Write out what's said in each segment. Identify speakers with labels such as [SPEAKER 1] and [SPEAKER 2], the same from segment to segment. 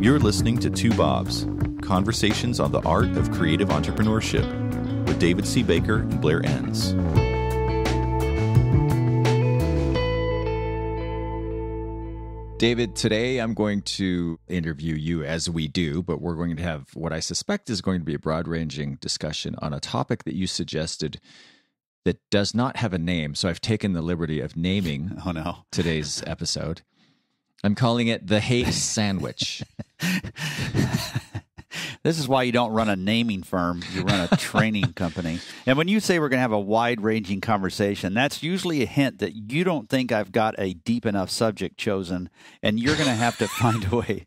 [SPEAKER 1] You're listening to Two Bobs, Conversations on the Art of Creative Entrepreneurship with David C. Baker and Blair Enns.
[SPEAKER 2] David, today I'm going to interview you as we do, but we're going to have what I suspect is going to be a broad-ranging discussion on a topic that you suggested that does not have a name. So I've taken the liberty of naming today's episode. I'm calling it the Hate Sandwich.
[SPEAKER 3] This is why you don't run a naming firm. You run a training company. And when you say we're going to have a wide-ranging conversation, that's usually a hint that you don't think I've got a deep enough subject chosen, and you're going to have to find a way.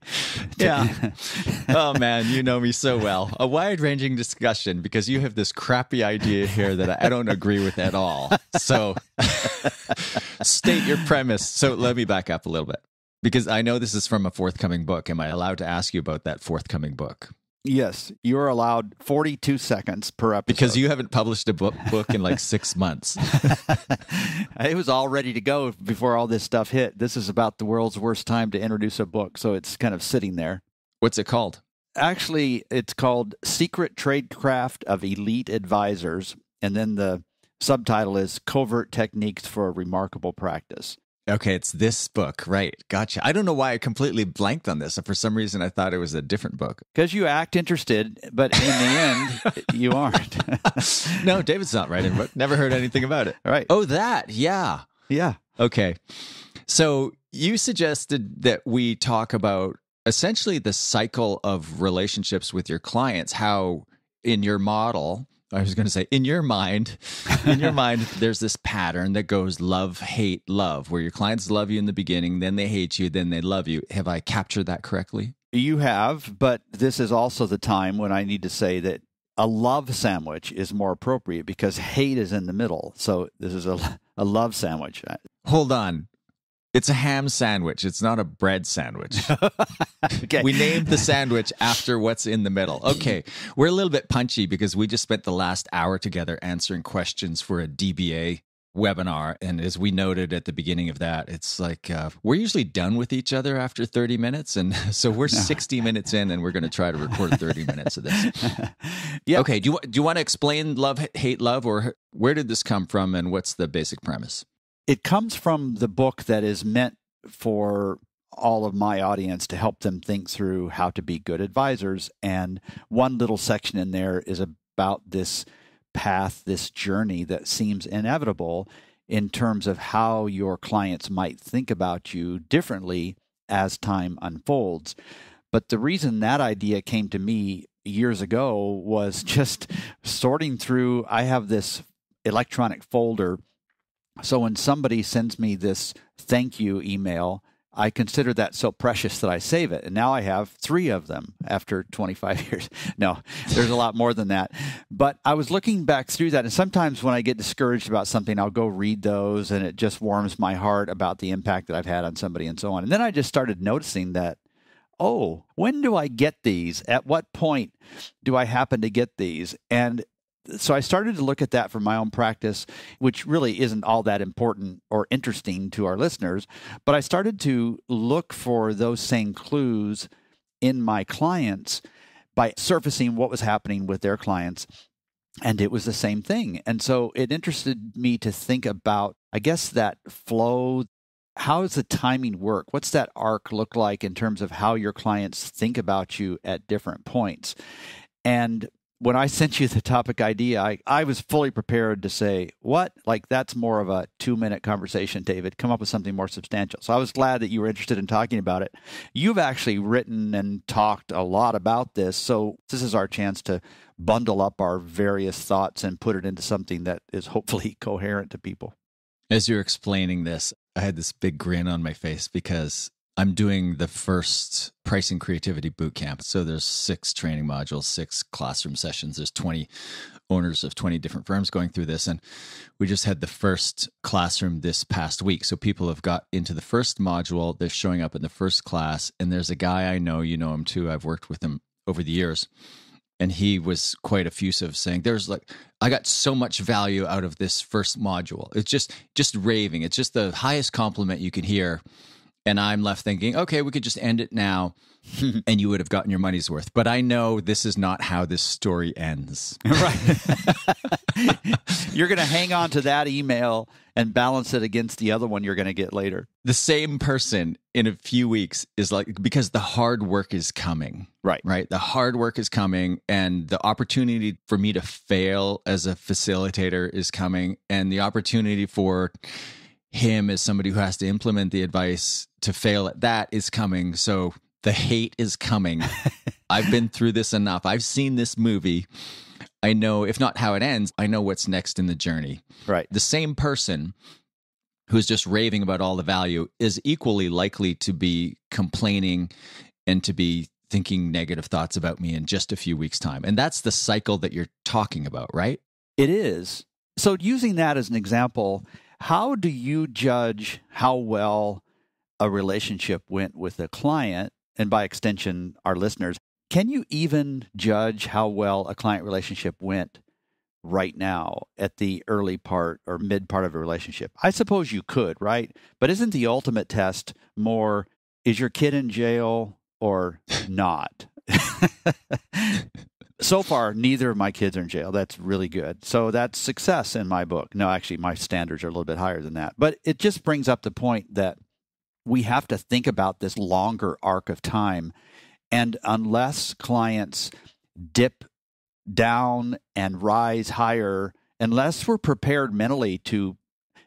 [SPEAKER 2] Yeah. Oh, man, you know me so well. A wide-ranging discussion because you have this crappy idea here that I don't agree with at all. So state your premise. So let me back up a little bit. Because I know this is from a forthcoming book. Am I allowed to ask you about that forthcoming book?
[SPEAKER 3] Yes, you're allowed 42 seconds per episode.
[SPEAKER 2] Because you haven't published a book in like 6 months.
[SPEAKER 3] It was all ready to go before all this stuff hit. This is about the world's worst time to introduce a book, so it's kind of sitting there.
[SPEAKER 2] What's it called?
[SPEAKER 3] Actually, it's called Secret Tradecraft of Elite Advisors, and then the subtitle is Covert Techniques for a Remarkable Practice.
[SPEAKER 2] Okay, it's this book, right. Gotcha. I don't know why I completely blanked on this. For some reason, I thought it was a different book.
[SPEAKER 3] Because you act interested, but in the end, you aren't.
[SPEAKER 2] No, David's not writing a book. Never heard anything about it.
[SPEAKER 3] Right.
[SPEAKER 2] Oh, that. Yeah.
[SPEAKER 3] Yeah.
[SPEAKER 2] Okay. So you suggested that we talk about essentially the cycle of relationships with your clients, how in your model... I was going to say, in your mind, there's this pattern that goes love, hate, love, where your clients love you in the beginning, then they hate you, then they love you. Have I captured that correctly?
[SPEAKER 3] You have, but this is also the time when I need to say that a love sandwich is more appropriate because hate is in the middle. So this is a love sandwich.
[SPEAKER 2] Hold on. It's a ham sandwich. It's not a bread sandwich.
[SPEAKER 3] Okay.
[SPEAKER 2] We named the sandwich after what's in the middle. Okay. We're a little bit punchy because we just spent the last hour together answering questions for a DBA webinar. And as we noted at the beginning of that, it's like we're usually done with each other after 30 minutes. And so we're 60 minutes in and we're going to try to record 30 minutes of this.
[SPEAKER 3] Yeah.
[SPEAKER 2] Okay. Do you want to explain love, hate, love, or where did this come from and what's the basic premise?
[SPEAKER 3] It comes from the book that is meant for all of my audience to help them think through how to be good advisors. And one little section in there is about this path, this journey that seems inevitable in terms of how your clients might think about you differently as time unfolds. But the reason that idea came to me years ago was just sorting through. I have this electronic folder. So when somebody sends me this thank you email, I consider that so precious that I save it. And now I have 3 of them after 25 years. No, there's a lot more than that. But I was looking back through that. And sometimes when I get discouraged about something, I'll go read those and it just warms my heart about the impact that I've had on somebody and so on. And then I just started noticing that, oh, when do I get these? At what point do I happen to get these? And so I started to look at that for my own practice, which really isn't all that important or interesting to our listeners. But I started to look for those same clues in my clients by surfacing what was happening with their clients. And it was the same thing. And so it interested me to think about, I guess, that flow. How does the timing work? What's that arc look like in terms of how your clients think about you at different points? And when I sent you the topic idea, I was fully prepared to say, what? Like, that's more of a 2-minute conversation, David. Come up with something more substantial. So I was glad that you were interested in talking about it. You've actually written and talked a lot about this. So this is our chance to bundle up our various thoughts and put it into something that is hopefully coherent to people.
[SPEAKER 2] As you're explaining this, I had this big grin on my face because I'm doing the first pricing creativity bootcamp. So there's 6 training modules, 6 classroom sessions. There's 20 owners of 20 different firms going through this. And we just had the first classroom this past week. So people have got into the first module. They're showing up in the first class. And there's a guy I know, you know him too. I've worked with him over the years. And he was quite effusive, saying, I got so much value out of this first module. It's just raving. It's just the highest compliment you can hear. And I'm left thinking, okay, we could just end it now and you would have gotten your money's worth. But I know this is not how this story ends.
[SPEAKER 3] Right. You're going to hang on to that email and balance it against the other one you're going to get later.
[SPEAKER 2] The same person in a few weeks is like, because the hard work is coming. Right. The hard work is coming, and the opportunity for me to fail as a facilitator is coming, and the opportunity for him as somebody who has to implement the advice to fail at that is coming. So the hate is coming. I've been through this enough. I've seen this movie. I know, if not how it ends, I know what's next in the journey.
[SPEAKER 3] Right.
[SPEAKER 2] The same person who's just raving about all the value is equally likely to be complaining and to be thinking negative thoughts about me in just a few weeks' time. And that's the cycle that you're talking about, right?
[SPEAKER 3] It is. So using that as an example, how do you judge how well a relationship went with a client, and by extension, our listeners? Can you even judge how well a client relationship went right now at the early part or mid part of a relationship? I suppose you could, right? But isn't the ultimate test more, is your kid in jail or not? So far, neither of my kids are in jail. That's really good. So that's success in my book. No, actually, my standards are a little bit higher than that. But it just brings up the point that we have to think about this longer arc of time. And unless clients dip down and rise higher, unless we're prepared mentally to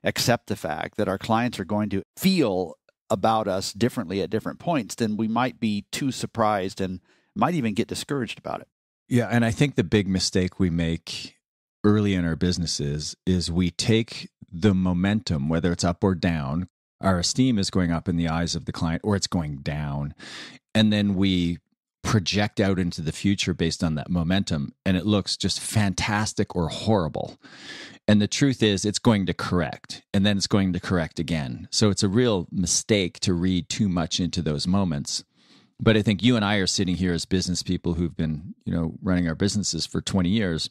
[SPEAKER 3] accept the fact that our clients are going to feel about us differently at different points, then we might be too surprised and might even get discouraged about it.
[SPEAKER 2] Yeah, and I think the big mistake we make early in our businesses is we take the momentum, whether it's up or down, our esteem is going up in the eyes of the client, or it's going down, and then we project out into the future based on that momentum, and it looks just fantastic or horrible. And the truth is, it's going to correct, and then it's going to correct again. So it's a real mistake to read too much into those moments. But I think you and I are sitting here as business people who've been, running our businesses for 20 years.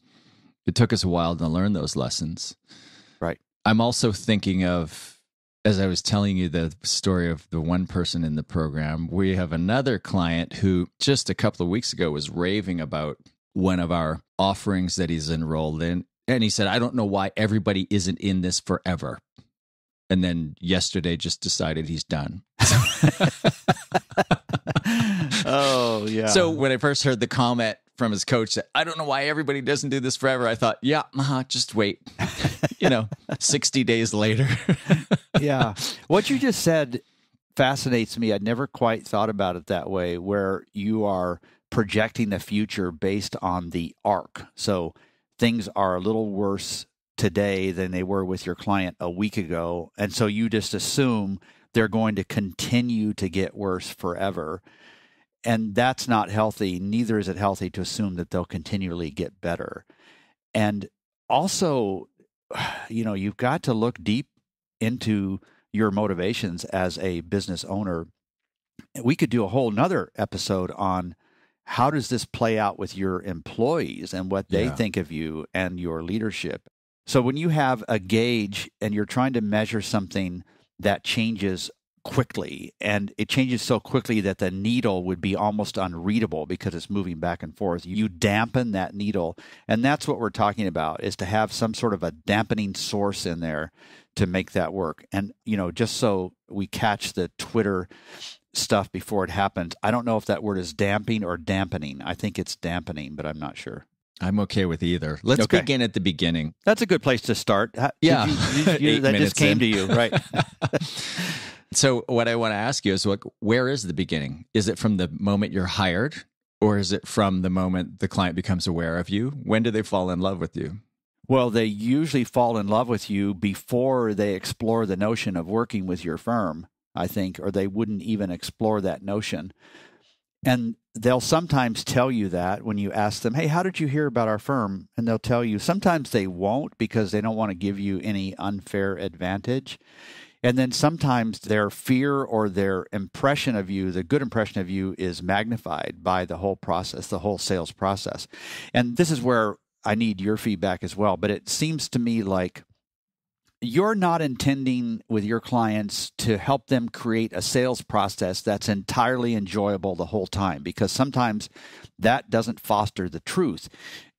[SPEAKER 2] It took us a while to learn those lessons.
[SPEAKER 3] Right.
[SPEAKER 2] I'm also thinking of, as I was telling you the story of the one person in the program, we have another client who just a couple of weeks ago was raving about one of our offerings that he's enrolled in. And he said, I don't know why everybody isn't in this forever. And then yesterday just decided he's done.
[SPEAKER 3] Oh, yeah.
[SPEAKER 2] So when I first heard the comment from his coach that I don't know why everybody doesn't do this forever, I thought, just wait, 60 days later.
[SPEAKER 3] Yeah. What you just said fascinates me. I'd never quite thought about it that way, where you are projecting the future based on the arc. So things are a little worse today than they were with your client a week ago. And so you just assume they're going to continue to get worse forever. And that's not healthy. Neither is it healthy to assume that they'll continually get better. And also, you've got to look deep into your motivations as a business owner. We could do a whole nother episode on how does this play out with your employees and what they think of you and your leadership. So when you have a gauge and you're trying to measure something that changes quickly, and it changes so quickly that the needle would be almost unreadable because it's moving back and forth, you dampen that needle. And that's what we're talking about, is to have some sort of a dampening source in there to make that work. And, just so we catch the Twitter stuff before it happens, I don't know if that word is damping or dampening. I think it's dampening, but I'm not sure.
[SPEAKER 2] I'm okay with either. Let's begin at the beginning.
[SPEAKER 3] That's a good place to start.
[SPEAKER 2] Yeah.
[SPEAKER 3] That just came to you, right?
[SPEAKER 2] So what I want to ask you is, where is the beginning? Is it from the moment you're hired, or is it from the moment the client becomes aware of you? When do they fall in love with you?
[SPEAKER 3] Well, they usually fall in love with you before they explore the notion of working with your firm, I think, or they wouldn't even explore that notion. And they'll sometimes tell you that when you ask them, hey, how did you hear about our firm? And they'll tell you. Sometimes they won't, because they don't want to give you any unfair advantage. And then sometimes their fear or their impression of you, the good impression of you, is magnified by the whole process, the whole sales process. And this is where I need your feedback as well. But it seems to me like you're not intending with your clients to help them create a sales process that's entirely enjoyable the whole time, because sometimes that doesn't foster the truth.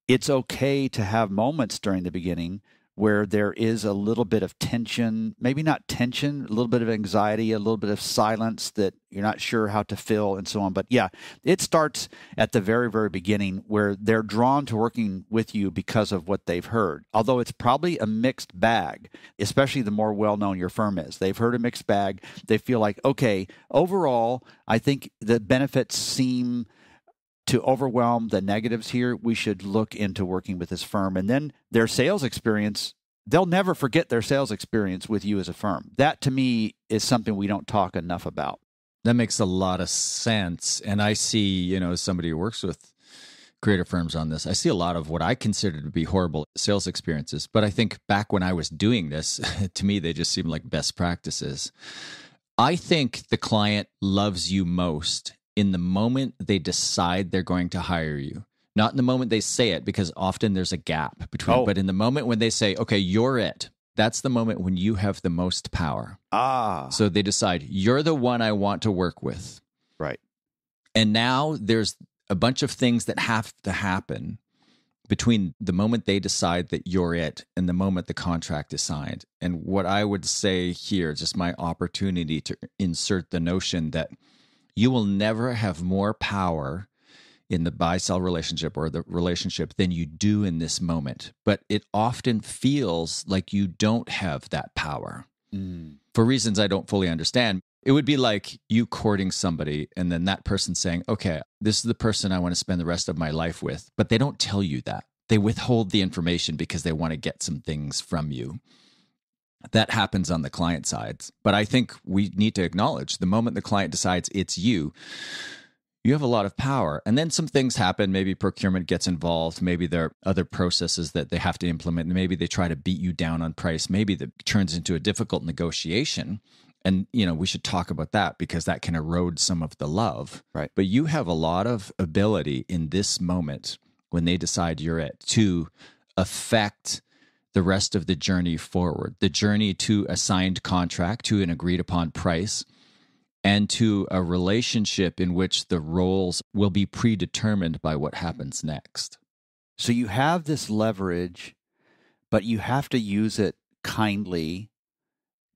[SPEAKER 3] It's okay to have moments during the beginning where there is a little bit of tension, maybe not tension, a little bit of anxiety, a little bit of silence that you're not sure how to fill and so on. But yeah, it starts at the very, very beginning where they're drawn to working with you because of what they've heard. Although it's probably a mixed bag, especially the more well-known your firm is. They've heard a mixed bag. They feel like, okay, overall, I think the benefits seem to overwhelm the negatives here. We should look into working with this firm. And then their sales experience, they'll never forget their sales experience with you as a firm. That, to me, is something we don't talk enough about.
[SPEAKER 2] That makes a lot of sense. And I see, as somebody who works with creative firms on this, I see a lot of what I consider to be horrible sales experiences. But I think back when I was doing this, to me, they just seemed like best practices. I think the client loves you most in the moment they decide they're going to hire you. Not in the moment they say it, because often there's a gap between, but in the moment when they say, okay, you're it, that's the moment when you have the most power. So they decide, you're the one I want to work with.
[SPEAKER 3] Right.
[SPEAKER 2] And now there's a bunch of things that have to happen between the moment they decide that you're it and the moment the contract is signed. And what I would say here, just my opportunity to insert the notion that you will never have more power in the buy-sell relationship or the relationship than you do in this moment. But it often feels like you don't have that power for reasons I don't fully understand. It would be like you courting somebody and then that person saying, okay, this is the person I want to spend the rest of my life with. But they don't tell you that. They withhold the information because they want to get some things from you. That happens on the client side. But I think we need to acknowledge the moment the client decides it's you, you have a lot of power. And then some things happen. Maybe procurement gets involved. Maybe there are other processes that they have to implement. Maybe they try to beat you down on price. Maybe that turns into a difficult negotiation. And, we should talk about that because that can erode some of the love.
[SPEAKER 3] Right.
[SPEAKER 2] But you have a lot of ability in this moment when they decide you're it to affect the rest of the journey forward, the journey to a signed contract, to an agreed upon price, and to a relationship in which the roles will be predetermined by what happens next.
[SPEAKER 3] So you have this leverage, but you have to use it kindly,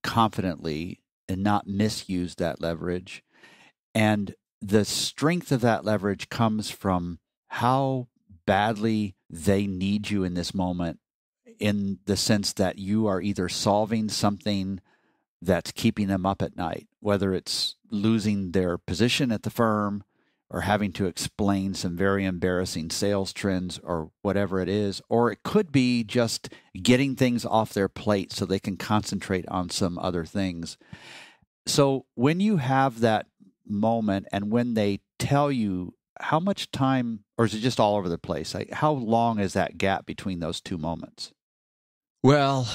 [SPEAKER 3] confidently, and not misuse that leverage. And the strength of that leverage comes from how badly they need you in this moment, in the sense that you are either solving something that's keeping them up at night, whether it's losing their position at the firm or having to explain some very embarrassing sales trends or whatever it is, or it could be just getting things off their plate so they can concentrate on some other things. So when you have that moment and when they tell you, how much time, or is it just all over the place? Like, how long is that gap between those two moments?
[SPEAKER 2] Well,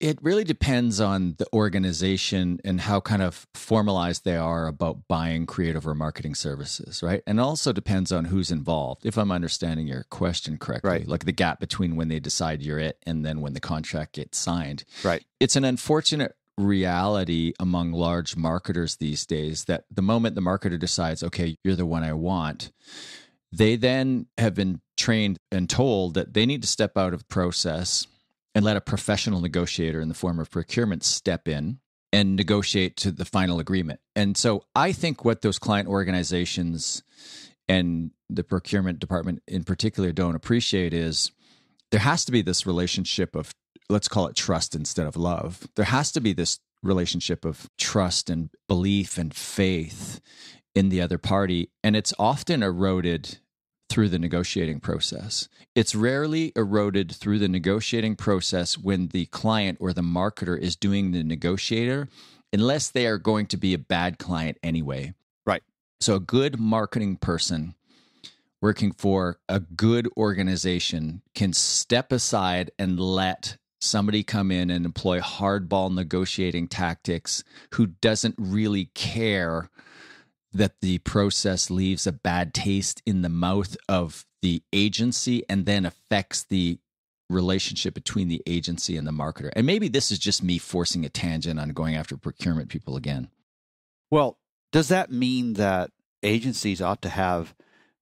[SPEAKER 2] it really depends on the organization and how kind of formalized they are about buying creative or marketing services, right? And also depends on who's involved, if I'm understanding your question correctly.
[SPEAKER 3] Right.
[SPEAKER 2] Like the gap between when they decide you're it and then when the contract gets signed.
[SPEAKER 3] Right.
[SPEAKER 2] It's an unfortunate reality among large marketers these days that the moment the marketer decides, okay, you're the one I want, they then have been trained and told that they need to step out of process and let a professional negotiator in the form of procurement step in and negotiate to the final agreement. And so I think what those client organizations and the procurement department in particular don't appreciate is there has to be this relationship of, let's call it trust instead of love. There has to be this relationship of trust and belief and faith in the other party. And it's often eroded through the negotiating process. It's rarely eroded through the negotiating process when the client or the marketer is doing the negotiator, unless they are going to be a bad client anyway.
[SPEAKER 3] Right.
[SPEAKER 2] So a good marketing person working for a good organization can step aside and let somebody come in and employ hardball negotiating tactics who doesn't really care that the process leaves a bad taste in the mouth of the agency and then affects the relationship between the agency and the marketer. And maybe this is just me forcing a tangent on going after procurement people again.
[SPEAKER 3] Well, does that mean that agencies ought to have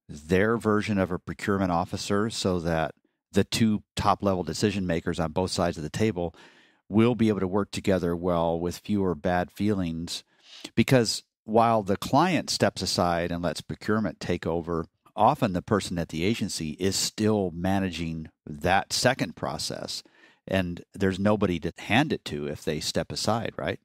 [SPEAKER 3] their version of a procurement officer so that the two top-level decision makers on both sides of the table will be able to work together well with fewer bad feelings? Because while the client steps aside and lets procurement take over, often the person at the agency is still managing that second process, and there's nobody to hand it to if they step aside, right?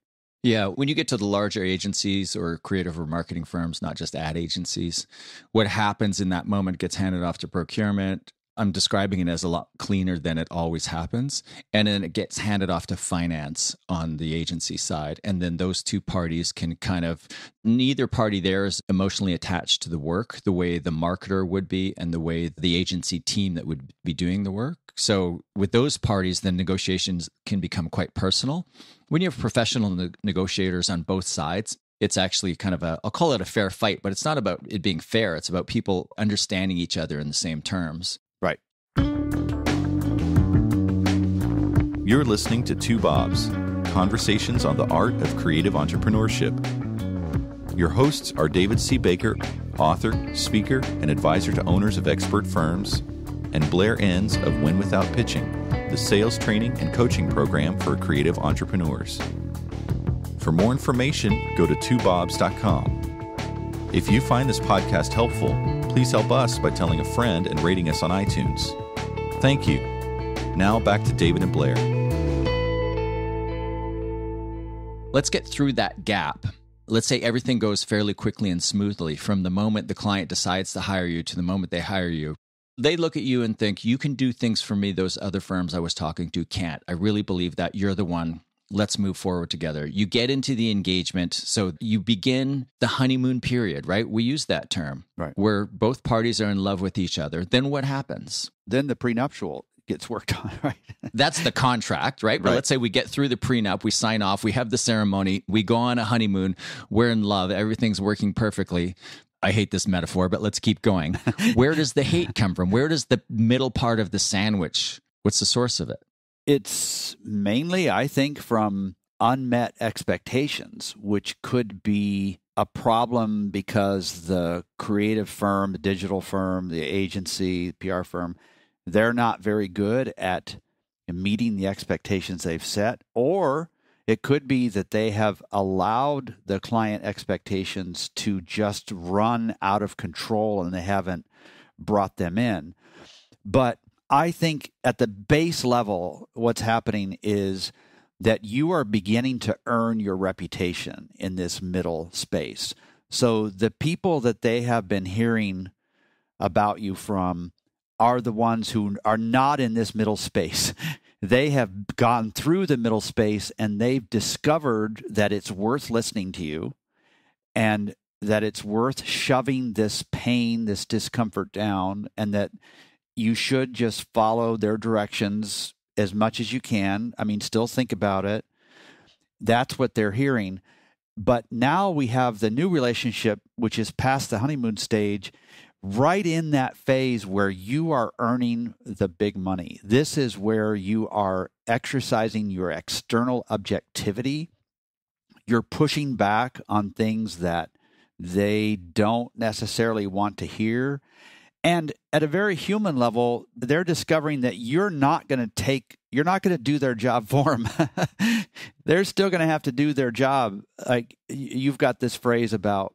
[SPEAKER 2] Yeah, when you get to the larger agencies or creative or marketing firms, not just ad agencies, what happens in that moment gets handed off to procurement. I'm describing it as a lot cleaner than it always happens. And then it gets handed off to finance on the agency side. And then those two parties can kind of, neither party there is emotionally attached to the work the way the marketer would be and the way the agency team that would be doing the work. So with those parties, the negotiations can become quite personal. When you have professional negotiators on both sides, it's actually kind of I'll call it a fair fight, but it's not about it being fair. It's about people understanding each other in the same terms.
[SPEAKER 3] Right.
[SPEAKER 1] You're listening to Two Bobs, conversations on the art of creative entrepreneurship. Your hosts are David C. Baker, author, speaker, and advisor to owners of expert firms, and Blair Enns of Win Without Pitching, the sales training and coaching program for creative entrepreneurs. For more information, go to twobobs.com. If you find this podcast helpful, please help us by telling a friend and rating us on iTunes. Thank you. Now back to David and Blair.
[SPEAKER 2] Let's get through that gap. Let's say everything goes fairly quickly and smoothly from the moment the client decides to hire you to the moment they hire you. They look at you and think, you can do things for me those other firms I was talking to can't. I really believe that. You're the one. Let's move forward together. You get into the engagement. So you begin the honeymoon period, right? We use that term,
[SPEAKER 3] right,
[SPEAKER 2] where both parties are in love with each other. Then what happens?
[SPEAKER 3] Then the prenuptial gets worked on, right?
[SPEAKER 2] That's the contract, right? But
[SPEAKER 3] Right.
[SPEAKER 2] let's say we get through the prenup, we sign off, we have the ceremony, we go on a honeymoon, we're in love, everything's working perfectly. I hate this metaphor, but let's keep going. Where does the hate come from? Where does the middle part of the sandwich, what's the source of it?
[SPEAKER 3] It's mainly, I think, from unmet expectations, which could be a problem because the creative firm, the digital firm, the agency, PR firm, they're not very good at meeting the expectations they've set. Or it could be that they have allowed the client expectations to just run out of control and they haven't brought them in. But I think at the base level, what's happening is that you are beginning to earn your reputation in this middle space. So the people that they have been hearing about you from are the ones who are not in this middle space. They have gone through the middle space and they've discovered that it's worth listening to you and that it's worth shoving this pain, this discomfort down, and that you should just follow their directions as much as you can. I mean, still think about it. That's what they're hearing. But now we have the new relationship, which is past the honeymoon stage, right in that phase where you are earning the big money. This is where you are exercising your external objectivity. You're pushing back on things that they don't necessarily want to hear. And at a very human level, they're discovering that you're not going to do their job for them. They're still going to have to do their job. Like you've got this phrase about,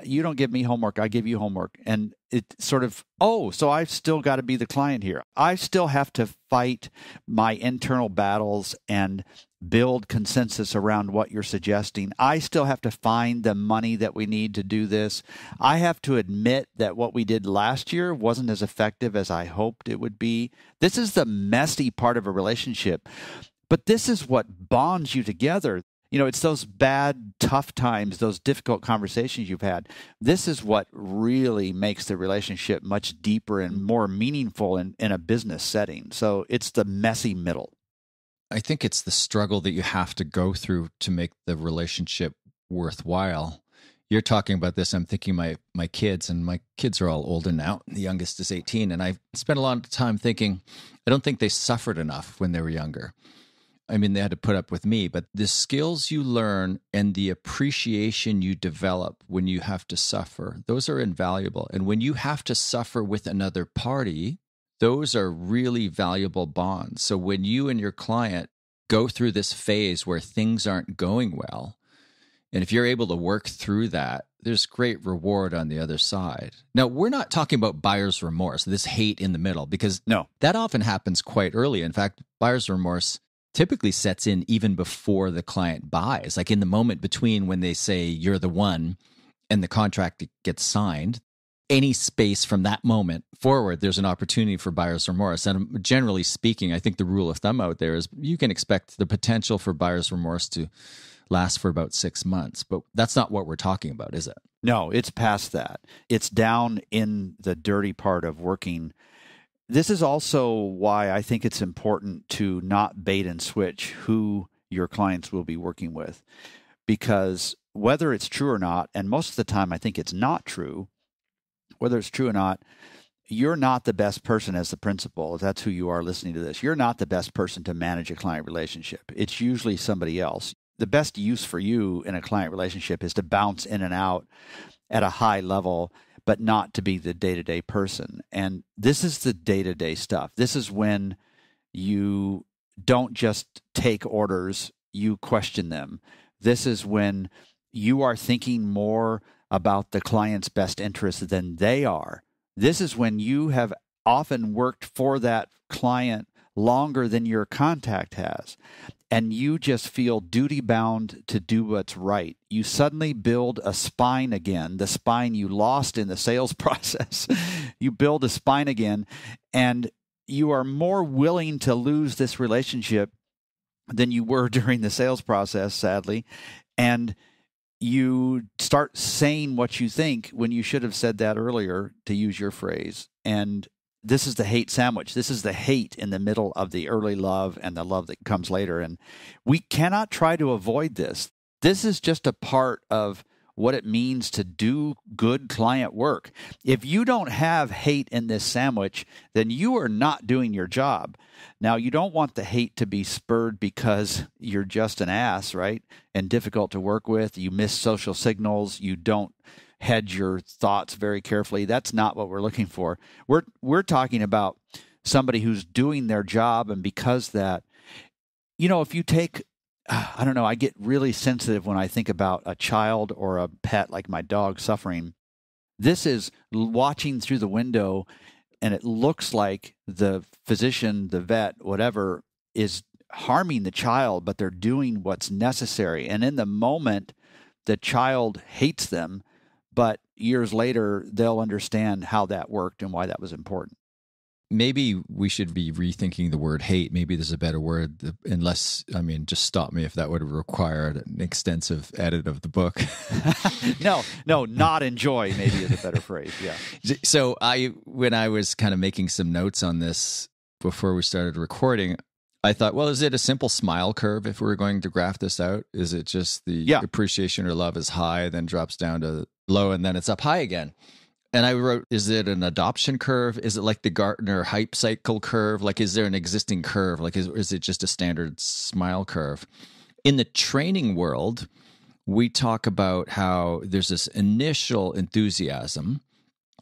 [SPEAKER 3] you don't give me homework, I give you homework. And it's sort of, so I've still got to be the client here. I still have to fight my internal battles and build consensus around what you're suggesting. I still have to find the money that we need to do this. I have to admit that what we did last year wasn't as effective as I hoped it would be. This is the messy part of a relationship, but this is what bonds you together. You know, it's those bad, tough times, those difficult conversations you've had. This is what really makes the relationship much deeper and more meaningful in a business setting. So it's the messy middle.
[SPEAKER 2] I think it's the struggle that you have to go through to make the relationship worthwhile. you're talking about this, I'm thinking my kids, and my kids are all older now. The youngest is 18. And I spent a lot of time thinking, I don't think they suffered enough when they were younger. I mean, they had to put up with me, but the skills you learn and the appreciation you develop when you have to suffer, those are invaluable. And when you have to suffer with another party, those are really valuable bonds. So when you and your client go through this phase where things aren't going well, and if you're able to work through that, there's great reward on the other side. Now, we're not talking about buyer's remorse, this hate in the middle, because that often happens quite early. In fact, buyer's remorse typically sets in even before the client buys, like in the moment between when they say you're the one and the contract gets signed. Any space from that moment forward, there's an opportunity for buyer's remorse. And generally speaking, I think the rule of thumb out there is you can expect the potential for buyer's remorse to last for about 6 months. But that's not what we're talking about, is it?
[SPEAKER 3] No, it's past that. It's down in the dirty part of working. This is also why I think it's important to not bait and switch who your clients will be working with. Because whether it's true or not, and most of the time I think it's not true, whether it's true or not, you're not the best person as the principal. If that's who you are listening to this, you're not the best person to manage a client relationship. It's usually somebody else. The best use for you in a client relationship is to bounce in and out at a high level, but not to be the day-to-day person. And this is the day-to-day stuff. This is when you don't just take orders, you question them. This is when you are thinking more about the client's best interest than they are. This is when you have often worked for that client longer than your contact has, and you just feel duty-bound to do what's right. You suddenly build a spine again, the spine you lost in the sales process. You build a spine again, and you are more willing to lose this relationship than you were during the sales process, sadly. And you start saying what you think when you should have said that earlier, to use your phrase. And this is the hate sandwich. This is the hate in the middle of the early love and the love that comes later. And we cannot try to avoid this. This is just a part of what it means to do good client work. If you don't have hate in this sandwich, then you are not doing your job. Now, you don't want the hate to be spurred because you're just an ass, right? And difficult to work with. You miss social signals. You don't hedge your thoughts very carefully. That's not what we're looking for. We're talking about somebody who's doing their job, and because that, if you take, I don't know, I get really sensitive when I think about a child or a pet like my dog suffering. This is watching through the window, and it looks like the physician, the vet, whatever, is harming the child, but they're doing what's necessary. And in the moment, the child hates them, but years later, they'll understand how that worked and why that was important.
[SPEAKER 2] Maybe we should be rethinking the word hate. Maybe there's a better word, unless, just stop me if that would require an extensive edit of the book.
[SPEAKER 3] No, not enjoy maybe is a better phrase, yeah.
[SPEAKER 2] So when I was kind of making some notes on this before we started recording, I thought, well, is it a simple smile curve if we were going to graph this out? Is it just the appreciation or love is high, then drops down to low, and then it's up high again? And I wrote, is it an adoption curve? Is it like the Gartner hype cycle curve? Like, is there an existing curve? Like, is it just a standard smile curve? In the training world, we talk about how there's this initial enthusiasm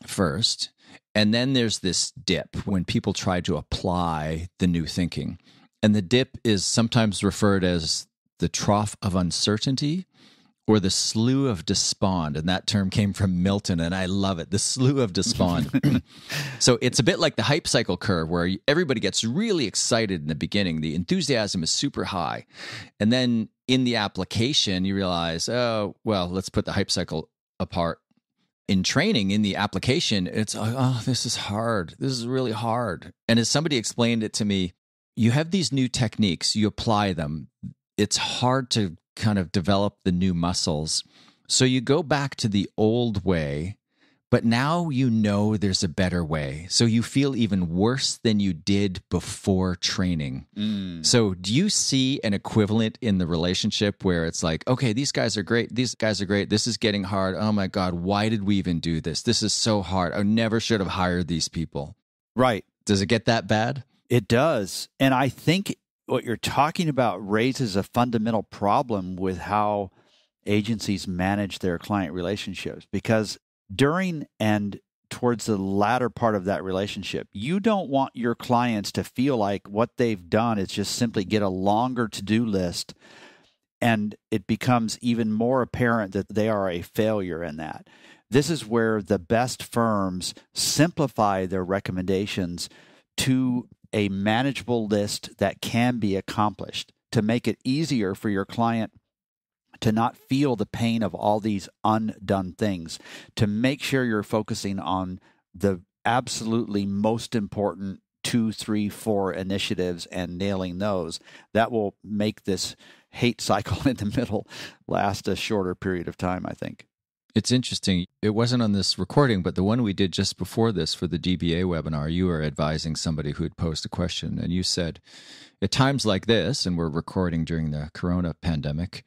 [SPEAKER 2] first, and then there's this dip when people try to apply the new thinking. And the dip is sometimes referred as the Trough of Uncertainty, or the Slough of Despond. And that term came from Milton, and I love it. The Slough of Despond. So it's a bit like the hype cycle curve, where everybody gets really excited in the beginning. The enthusiasm is super high. And then in the application, you realize, oh, well, let's put the hype cycle apart. In training, in the application, it's like, oh, this is hard. This is really hard. And as somebody explained it to me, you have these new techniques, you apply them. It's hard to kind of develop the new muscles. So you go back to the old way, but now you know there's a better way. So you feel even worse than you did before training. So do you see an equivalent in the relationship where it's like, okay, these guys are great. These guys are great. This is getting hard. Oh my God, why did we even do this? This is so hard. I never should have hired these people.
[SPEAKER 3] Right.
[SPEAKER 2] Does it get that bad?
[SPEAKER 3] It does. And I think what you're talking about raises a fundamental problem with how agencies manage their client relationships, because during and towards the latter part of that relationship, you don't want your clients to feel like what they've done is just simply get a longer to-do list, and it becomes even more apparent that they are a failure in that. This is where the best firms simplify their recommendations to a manageable list that can be accomplished, to make it easier for your client to not feel the pain of all these undone things, to make sure you're focusing on the absolutely most important 2, 3, 4 initiatives and nailing those. That will make this hate cycle in the middle last a shorter period of time, I think.
[SPEAKER 2] It's interesting. It wasn't on this recording, but the one we did just before this for the DBA webinar, you were advising somebody who had posed a question, and you said, at times like this, and we're recording during the corona pandemic,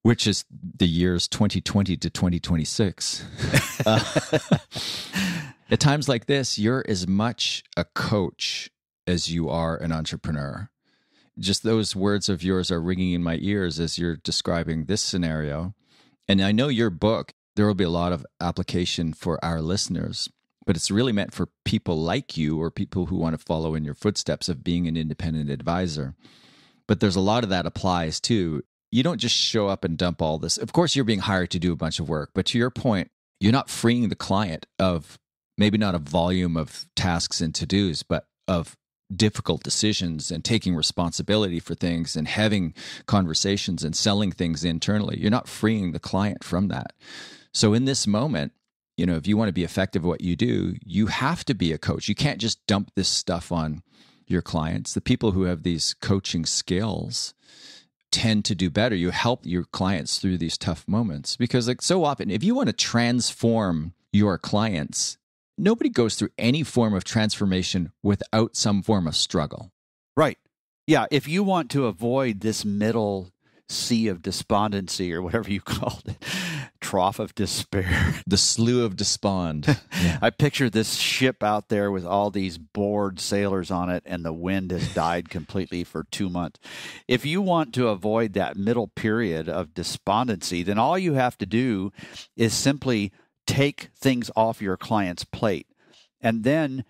[SPEAKER 2] which is the years 2020 to 2026. At times like this, you're as much a coach as you are an entrepreneur. Just those words of yours are ringing in my ears as you're describing this scenario. And I know your book, there will be a lot of application for our listeners, but it's really meant for people like you or people who want to follow in your footsteps of being an independent advisor. But there's a lot of that applies too. You don't just show up and dump all this. Of course, you're being hired to do a bunch of work, but to your point, you're not freeing the client of maybe not a volume of tasks and to-dos, but of difficult decisions and taking responsibility for things and having conversations and selling things internally. You're not freeing the client from that. So in this moment, if you want to be effective at what you do, you have to be a coach. You can't just dump this stuff on your clients. The people who have these coaching skills tend to do better. You help your clients through these tough moments, because so often, if you want to transform your clients, nobody goes through any form of transformation without some form of struggle.
[SPEAKER 3] Right. Yeah. If you want to avoid this middle sea of despondency, or whatever you called it, trough of despair.
[SPEAKER 2] The slough of despond.
[SPEAKER 3] Yeah. I picture this ship out there with all these bored sailors on it, and the wind has died completely for 2 months. If you want to avoid that middle period of despondency, then all you have to do is simply take things off your client's plate. And then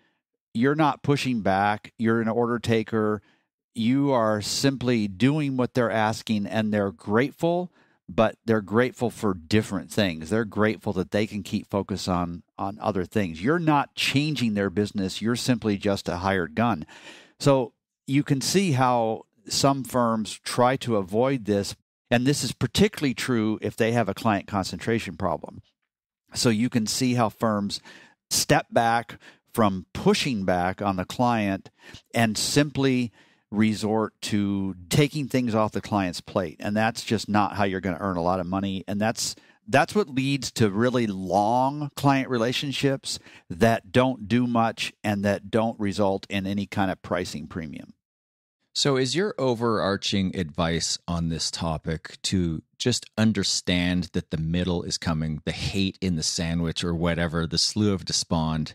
[SPEAKER 3] you're not pushing back. You're an order taker. You are simply doing what they're asking, and they're grateful, but they're grateful for different things. They're grateful that they can keep focus on other things. You're not changing their business. You're simply just a hired gun. So you can see how some firms try to avoid this, and this is particularly true if they have a client concentration problem. So you can see how firms step back from pushing back on the client and simply resort to taking things off the client's plate. And that's just not how you're going to earn a lot of money. And that's what leads to really long client relationships that don't do much and that don't result in any kind of pricing premium.
[SPEAKER 2] So is your overarching advice on this topic to just understand that the middle is coming, the hate in the sandwich or whatever, the slough of despond,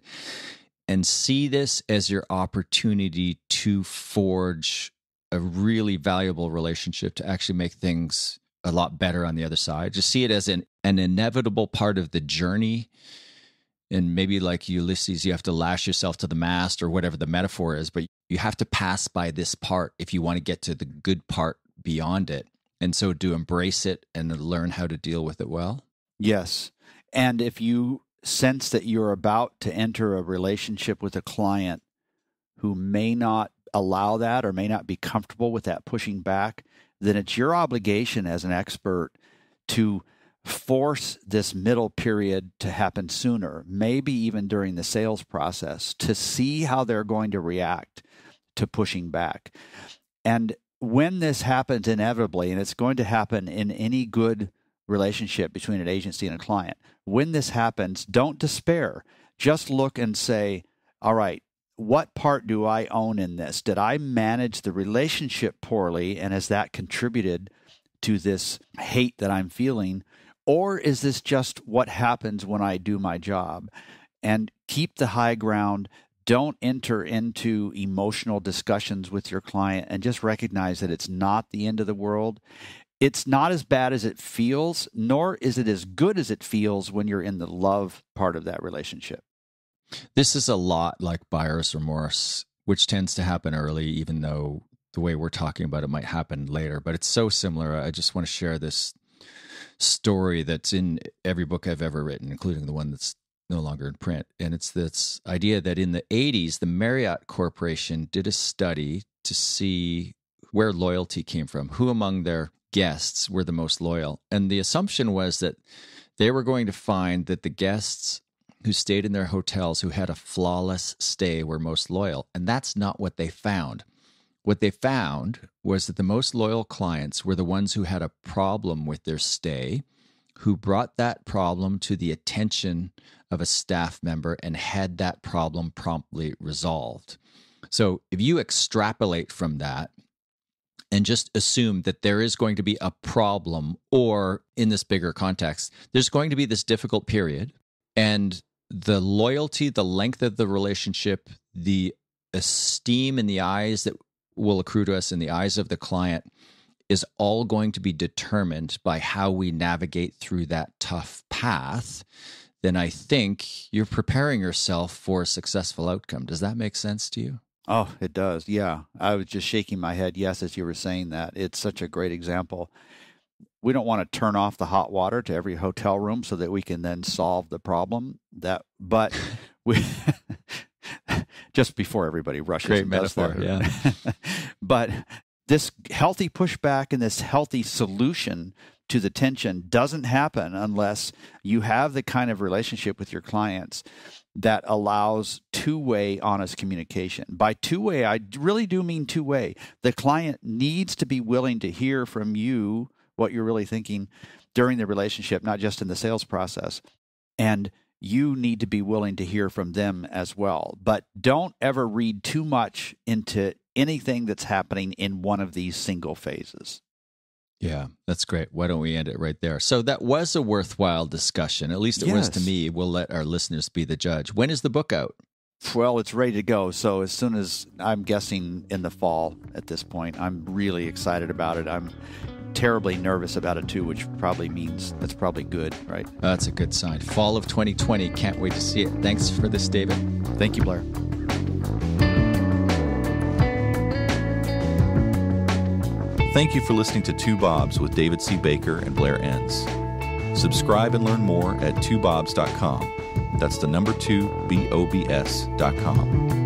[SPEAKER 2] and see this as your opportunity to forge a really valuable relationship to actually make things a lot better on the other side? Just see it as an inevitable part of the journey. And maybe like Ulysses, you have to lash yourself to the mast or whatever the metaphor is, but you have to pass by this part if you want to get to the good part beyond it. And so to embrace it and learn how to deal with it well.
[SPEAKER 3] Yes. And if you sense that you're about to enter a relationship with a client who may not allow that or may not be comfortable with that pushing back, then it's your obligation as an expert to force this middle period to happen sooner, maybe even during the sales process, to see how they're going to react to pushing back. And when this happens inevitably, and it's going to happen in any good relationship between an agency and a client. When this happens, don't despair. Just look and say, all right, what part do I own in this? Did I manage the relationship poorly, and has that contributed to this hate that I'm feeling? Or is this just what happens when I do my job? And keep the high ground. Don't enter into emotional discussions with your client, and just recognize that it's not the end of the world. It's not as bad as it feels, nor is it as good as it feels when you're in the love part of that relationship.
[SPEAKER 2] This is a lot like buyer's remorse, which tends to happen early, even though the way we're talking about it might happen later. But it's so similar. I just want to share this story that's in every book I've ever written, including the one that's no longer in print. And it's this idea that in the 80s, the Marriott Corporation did a study to see where loyalty came from, who among their guests were the most loyal. And the assumption was that they were going to find that the guests who stayed in their hotels, who had a flawless stay, were most loyal. And that's not what they found. What they found was that the most loyal clients were the ones who had a problem with their stay, who brought that problem to the attention of a staff member and had that problem promptly resolved. So if you extrapolate from that and just assume that there is going to be a problem, or in this bigger context, there's going to be this difficult period, and the loyalty, the length of the relationship, the esteem in the eyes that will accrue to us in the eyes of the client is all going to be determined by how we navigate through that tough path, then I think you're preparing yourself for a successful outcome. Does that make sense to you?
[SPEAKER 3] Oh, it does. Yeah. I was just shaking my head yes as you were saying that. It's such a great example. We don't want to turn off the hot water to every hotel room so that we can then solve the problem. But we just before everybody rushes.
[SPEAKER 2] Great
[SPEAKER 3] and
[SPEAKER 2] metaphor,
[SPEAKER 3] does that.
[SPEAKER 2] yeah.
[SPEAKER 3] But this healthy pushback and this healthy solution to the tension doesn't happen unless you have the kind of relationship with your clients that allows two-way honest communication. By two-way, I really do mean two-way. The client needs to be willing to hear from you what you're really thinking during the relationship, not just in the sales process. And you need to be willing to hear from them as well. But don't ever read too much into anything that's happening in one of these single phases.
[SPEAKER 2] Yeah, that's great. Why don't we end it right there? So that was a worthwhile discussion. At least it was to me. We'll let our listeners be the judge. When is the book out?
[SPEAKER 3] Well, it's ready to go. So as soon as, I'm guessing in the fall at this point, I'm really excited about it. I'm terribly nervous about it too, which probably means that's probably good, right?
[SPEAKER 2] That's a good sign. Fall of 2020. Can't wait to see it. Thanks for this, David.
[SPEAKER 3] Thank you, Blair.
[SPEAKER 1] Thank you for listening to Two Bobs with David C. Baker and Blair Enns. Subscribe and learn more at twobobs.com. That's the number 2, BOBS.com.